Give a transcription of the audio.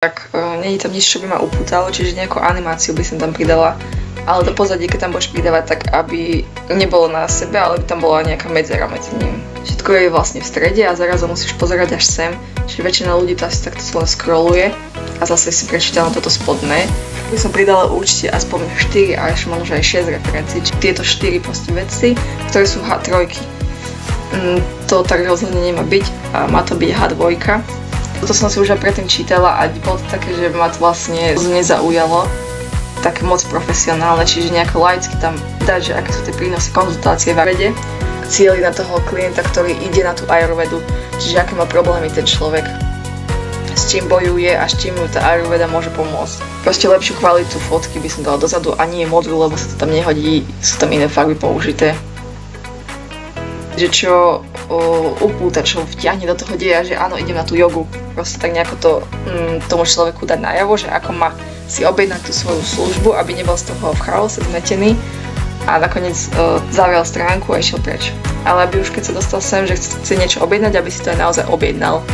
Tak nie je tam nič, čo by ma upútalo, čiže nejakú animáciu by som tam pridala. Ale to pozadie, keď tam budeš pridávať, tak aby nebolo na sebe, ale by tam bola nejaká medzera medzi ním. Všetko je vlastne v strede a zrazu musíš pozerať až sem, čiže väčšina ľudí to asi takto len scrolluje a zase si prečíta len toto spodné. By som pridala určite aspoň 4 a ešte možno aj 6 referencií, či tieto 4 proste veci, ktoré sú H3. To tak rozhodne nemá byť a má to byť H2. To som si už aj predtým čítala a bolo to také, že ma to vlastne nezaujalo. Také moc profesionálne, čiže nejako laicky tam dať, že aké sú tie prínosy konzultácie v ayurvede. Cieli na toho klienta, ktorý ide na tú ayurvedu, čiže aké má problémy ten človek, s čím bojuje a s čím mu tá ayurveda môže pomôcť. Proste lepšiu kvalitu fotky by som dala dozadu a nie modul, lebo sa to tam nehodí, sú tam iné farby použité. Že čo upúta, čo vtiahne do toho deja, že áno, idem na tú jogu. Proste tak nejako to tomu človeku dať najavo, že ako má si objednať tú svoju službu, aby nebol z toho v chaose zmetený a nakoniec zavrel stránku a išiel preč. Ale aby už keď sa dostal sem, že chce niečo objednať, aby si to aj naozaj objednal.